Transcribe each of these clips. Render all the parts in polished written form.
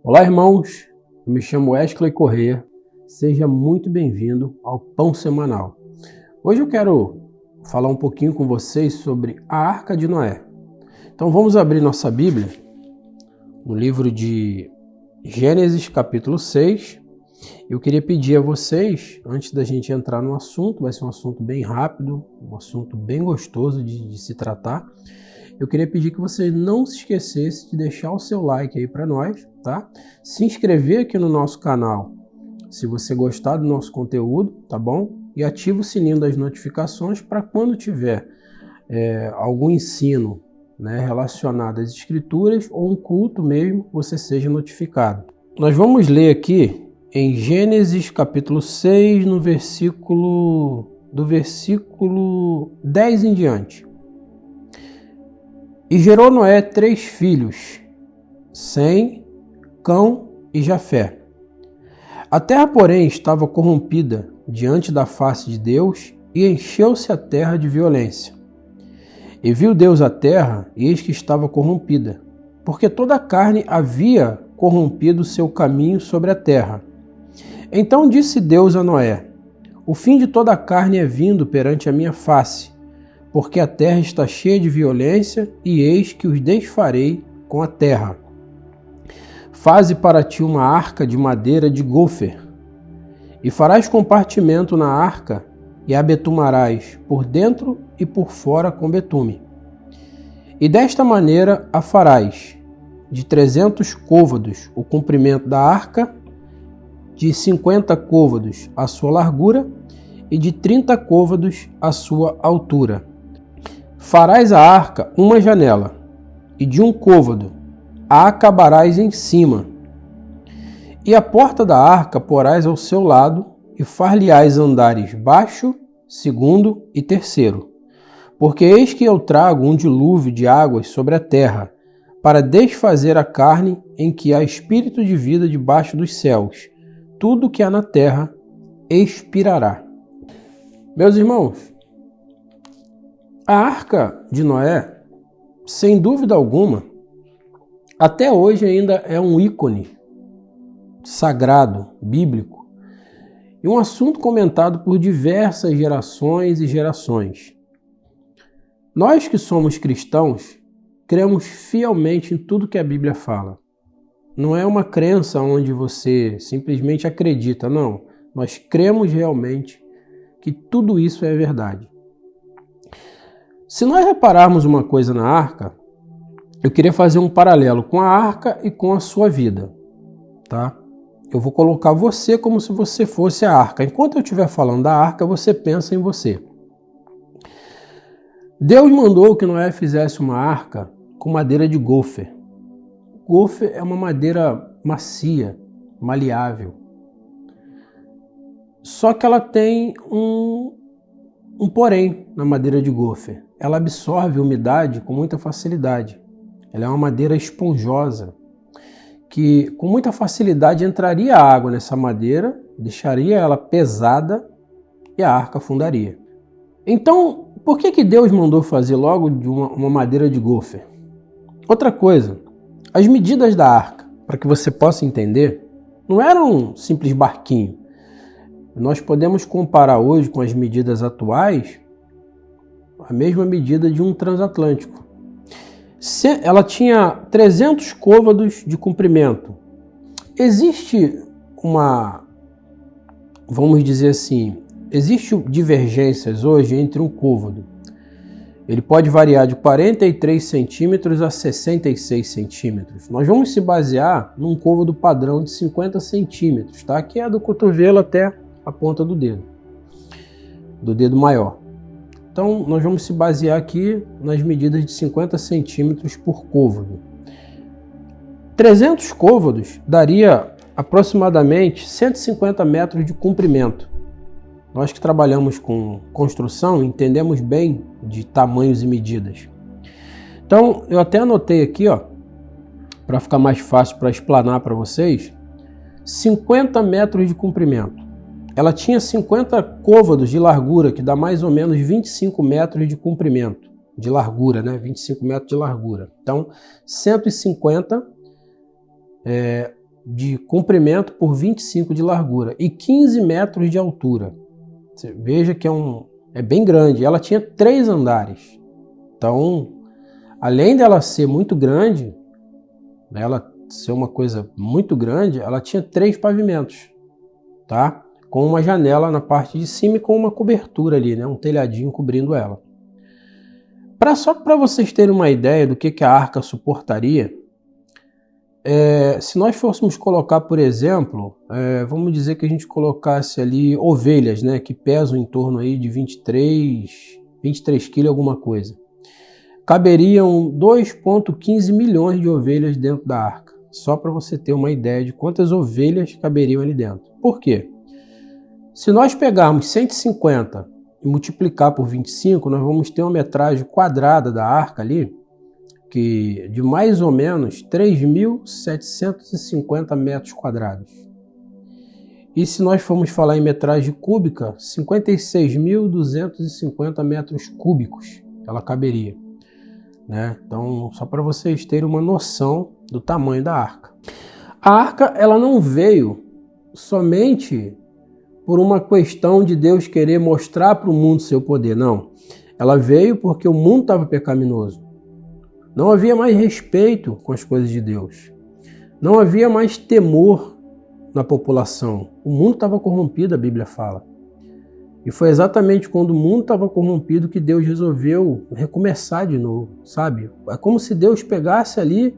Olá, irmãos. Eu me chamo Wesley Corrêa. Seja muito bem-vindo ao Pão Semanal. Hoje eu quero falar um pouquinho com vocês sobre a Arca de Noé. Então vamos abrir nossa Bíblia no livro de Gênesis, capítulo 6. Eu queria pedir a vocês, antes da gente entrar no assunto, vai ser um assunto bem rápido, um assunto bem gostoso de se tratar. Eu queria pedir que você não se esquecesse de deixar o seu like aí para nós, tá? Se inscrever aqui no nosso canal, se você gostar do nosso conteúdo, tá bom? E ativa o sininho das notificações para quando tiver algum ensino, né, relacionado às escrituras ou um culto mesmo, você seja notificado. Nós vamos ler aqui em Gênesis capítulo 6, do versículo 10 em diante. E gerou Noé 3 filhos, Sem, Cão e Jafé. A terra, porém, estava corrompida diante da face de Deus, e encheu-se a terra de violência. E viu Deus a terra, e eis que estava corrompida, porque toda a carne havia corrompido seu caminho sobre a terra. Então disse Deus a Noé: O fim de toda a carne é vindo perante a minha face, porque a terra está cheia de violência, e eis que os desfarei com a terra. Faze para ti uma arca de madeira de gofer, e farás compartimento na arca, e a betumarás por dentro e por fora com betume. E desta maneira a farás: de 300 côvados o comprimento da arca, de 50 côvados a sua largura, e de 30 côvados a sua altura. Farás a arca uma janela, e de um côvado a acabarás em cima. E a porta da arca porás ao seu lado, e far-lhe-ás andares baixo, segundo e terceiro. Porque eis que eu trago um dilúvio de águas sobre a terra, para desfazer a carne em que há espírito de vida debaixo dos céus. Tudo que há na terra expirará. Meus irmãos, a Arca de Noé, sem dúvida alguma, até hoje ainda é um ícone sagrado, bíblico, e um assunto comentado por diversas gerações e gerações. Nós que somos cristãos, cremos fielmente em tudo que a Bíblia fala. Não é uma crença onde você simplesmente acredita, não. Nós cremos realmente que tudo isso é verdade. Se nós repararmos uma coisa na arca, eu queria fazer um paralelo com a arca e com a sua vida, tá? Eu vou colocar você como se você fosse a arca. Enquanto eu estiver falando da arca, você pensa em você. Deus mandou que Noé fizesse uma arca com madeira de gofer. Gofer é uma madeira macia, maleável. Só que ela tem um porém na madeira de gofer. Ela absorve umidade com muita facilidade. Ela é uma madeira esponjosa, que com muita facilidade entraria água nessa madeira, deixaria ela pesada e a arca afundaria. Então, por que Deus mandou fazer logo de uma madeira de gofer? Outra coisa, as medidas da arca, para que você possa entender, não eram um simples barquinho. Nós podemos comparar hoje com as medidas atuais a mesma medida de um transatlântico. Ela tinha 300 côvados de comprimento. Existe vamos dizer assim, existem divergências hoje entre um côvado. Ele pode variar de 43 centímetros a 66 centímetros. Nós vamos se basear num côvado padrão de 50 centímetros, tá? Que é do cotovelo até a ponta do dedo maior. Então, nós vamos se basear aqui nas medidas de 50 centímetros por côvado. 300 côvados daria aproximadamente 150 metros de comprimento. Nós que trabalhamos com construção entendemos bem de tamanhos e medidas. Então, eu até anotei aqui, para ficar mais fácil para explanar para vocês, 50 metros de comprimento. Ela tinha 50 côvados de largura, que dá mais ou menos 25 metros de comprimento, de largura, né? 25 metros de largura. Então, 150 de comprimento por 25 de largura e 15 metros de altura. Você veja que é bem grande. Ela tinha 3 andares. Então, além dela ser muito grande, ela ser uma coisa muito grande, ela tinha 3 pavimentos, tá? Com uma janela na parte de cima e com uma cobertura ali, né? Um telhadinho cobrindo ela. Só para vocês terem uma ideia do que a arca suportaria, se nós fôssemos colocar, por exemplo, vamos dizer que a gente colocasse ali ovelhas, né? Que pesam em torno aí de 23 quilos alguma coisa. Caberiam 2,15 milhões de ovelhas dentro da arca. Só para você ter uma ideia de quantas ovelhas caberiam ali dentro. Por quê? Se nós pegarmos 150 e multiplicar por 25, nós vamos ter uma metragem quadrada da arca ali, de mais ou menos 3.750 metros quadrados. E se nós formos falar em metragem cúbica, 56.250 metros cúbicos ela caberia, né? Então, só para vocês terem uma noção do tamanho da arca. A arca, ela não veio somente por uma questão de Deus querer mostrar para o mundo seu poder, não. Ela veio porque o mundo estava pecaminoso. Não havia mais respeito com as coisas de Deus. Não havia mais temor na população. O mundo estava corrompido, a Bíblia fala. E foi exatamente quando o mundo estava corrompido que Deus resolveu recomeçar de novo, sabe? É como se Deus pegasse ali,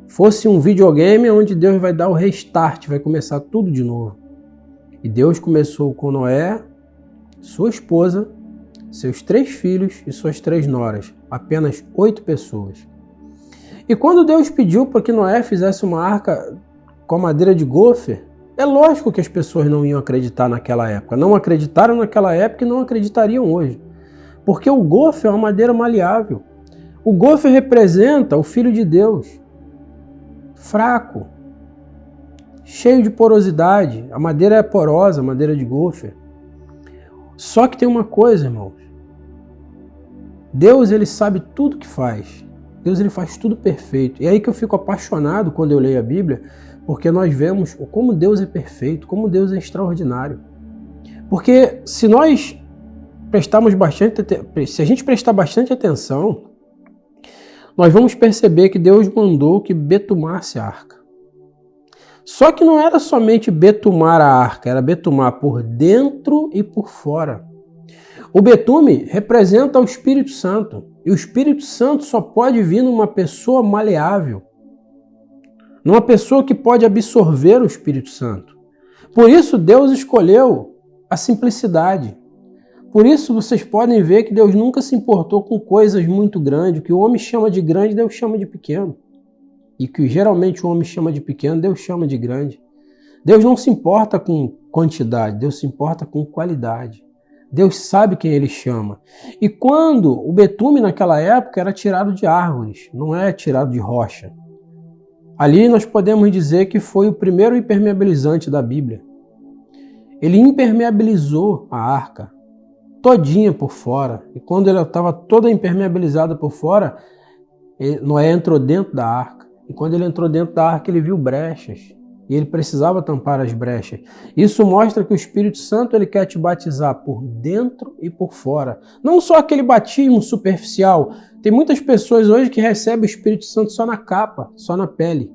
fosse um videogame onde Deus vai dar o restart, vai começar tudo de novo. E Deus começou com Noé, sua esposa, seus 3 filhos e suas 3 noras, apenas 8 pessoas. E quando Deus pediu para que Noé fizesse uma arca com madeira de gofer, é lógico que as pessoas não iam acreditar naquela época. Não acreditaram naquela época e não acreditariam hoje. Porque o gofer é uma madeira maleável. O gofer representa o Filho de Deus, fraco, cheio de porosidade. A madeira é porosa, a madeira de gofer. Só que tem uma coisa, irmãos. Deus, ele sabe tudo que faz. Deus, ele faz tudo perfeito. E é aí que eu fico apaixonado quando eu leio a Bíblia, porque nós vemos como Deus é perfeito, como Deus é extraordinário. Porque se nós se a gente prestar bastante atenção, nós vamos perceber que Deus mandou que betumasse a arca. Só que não era somente betumar a arca, era betumar por dentro e por fora. O betume representa o Espírito Santo. E o Espírito Santo só pode vir numa pessoa maleável. Numa pessoa que pode absorver o Espírito Santo. Por isso Deus escolheu a simplicidade. Por isso vocês podem ver que Deus nunca se importou com coisas muito grandes. O que o homem chama de grande, Deus chama de pequeno. E que geralmente o homem chama de pequeno, Deus chama de grande. Deus não se importa com quantidade, Deus se importa com qualidade. Deus sabe quem ele chama. E quando o betume naquela época era tirado de árvores, não é tirado de rocha. Ali nós podemos dizer que foi o primeiro impermeabilizante da Bíblia. Ele impermeabilizou a arca todinha por fora. E quando ela estava toda impermeabilizada por fora, Noé entrou dentro da arca. E quando ele entrou dentro da arca, ele viu brechas. E ele precisava tampar as brechas. Isso mostra que o Espírito Santo ele quer te batizar por dentro e por fora. Não só aquele batismo superficial. Tem muitas pessoas hoje que recebem o Espírito Santo só na capa, só na pele.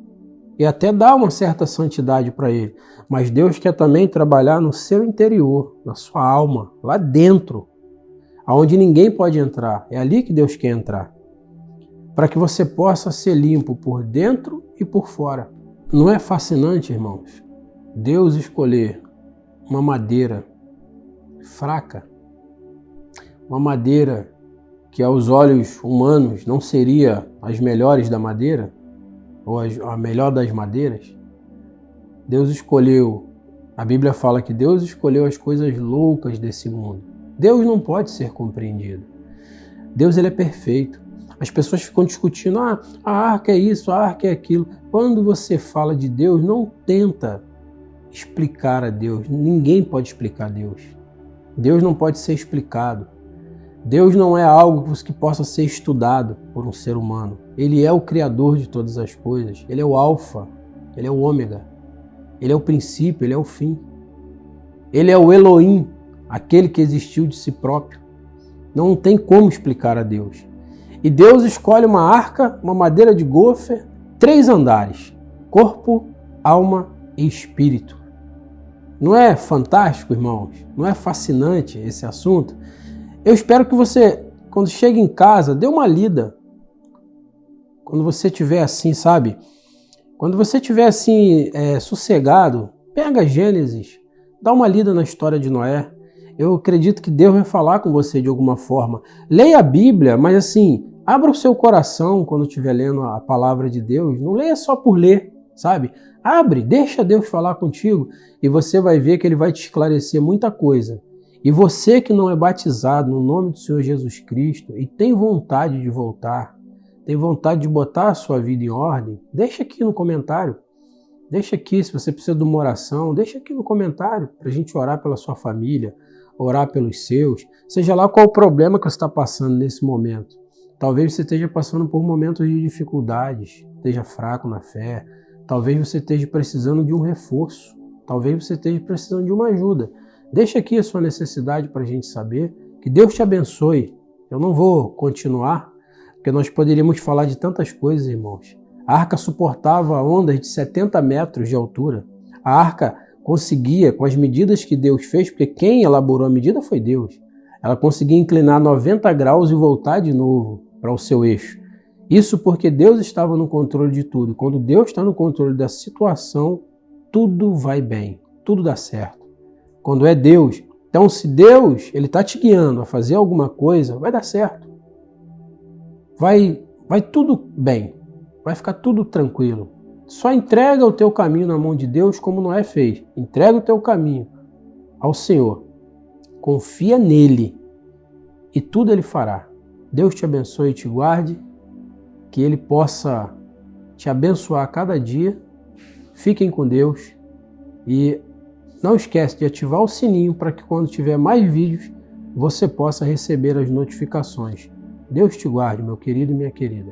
E até dá uma certa santidade para ele. Mas Deus quer também trabalhar no seu interior, na sua alma, lá dentro. Aonde ninguém pode entrar. É ali que Deus quer entrar. Para que você possa ser limpo por dentro e por fora. Não é fascinante, irmãos, Deus escolher uma madeira fraca, uma madeira que aos olhos humanos não seria as melhores da madeira, ou a melhor das madeiras? Deus escolheu, a Bíblia fala que Deus escolheu as coisas loucas desse mundo. Deus não pode ser compreendido. Deus ele é perfeito. As pessoas ficam discutindo, a arca é isso, a arca é aquilo. Quando você fala de Deus, não tenta explicar a Deus. Ninguém pode explicar Deus. Deus não pode ser explicado. Deus não é algo que possa ser estudado por um ser humano. Ele é o Criador de todas as coisas. Ele é o Alfa, ele é o Ômega. Ele é o princípio, Ele é o fim. Ele é o Elohim, aquele que existiu de si próprio. Não tem como explicar a Deus. E Deus escolhe uma arca, uma madeira de gofer, 3 andares: corpo, alma e espírito. Não é fantástico, irmãos? Não é fascinante esse assunto? Eu espero que você, quando chega em casa, dê uma lida. Quando você estiver assim, sabe? Quando você estiver assim, sossegado, pega Gênesis, dá uma lida na história de Noé. Eu acredito que Deus vai falar com você de alguma forma. Leia a Bíblia, mas assim, abra o seu coração quando estiver lendo a palavra de Deus. Não leia só por ler, sabe? Abre, deixa Deus falar contigo e você vai ver que Ele vai te esclarecer muita coisa. E você que não é batizado no nome do Senhor Jesus Cristo e tem vontade de voltar, tem vontade de botar a sua vida em ordem, deixa aqui no comentário. Deixa aqui, se você precisa de uma oração, deixa aqui no comentário para a gente orar pela sua família, orar pelos seus, seja lá qual o problema que você está passando nesse momento. Talvez você esteja passando por momentos de dificuldades, esteja fraco na fé, talvez você esteja precisando de um reforço, talvez você esteja precisando de uma ajuda. Deixa aqui a sua necessidade para a gente saber. Que Deus te abençoe. Eu não vou continuar, porque nós poderíamos falar de tantas coisas, irmãos. A arca suportava ondas de 70 metros de altura. A arca conseguia, com as medidas que Deus fez, porque quem elaborou a medida foi Deus, ela conseguia inclinar 90 graus e voltar de novo para o seu eixo. Isso porque Deus estava no controle de tudo. Quando Deus está no controle da situação, tudo vai bem, tudo dá certo. Quando é Deus. Então, se Deus Ele está te guiando a fazer alguma coisa, vai dar certo. Vai tudo bem. Vai ficar tudo tranquilo. Só entrega o teu caminho na mão de Deus como Noé fez. Entrega o teu caminho ao Senhor. Confia nele e tudo Ele fará. Deus te abençoe e te guarde. Que Ele possa te abençoar a cada dia. Fiquem com Deus e não esquece de ativar o sininho para que quando tiver mais vídeos você possa receber as notificações. Deus te guarde, meu querido e minha querida.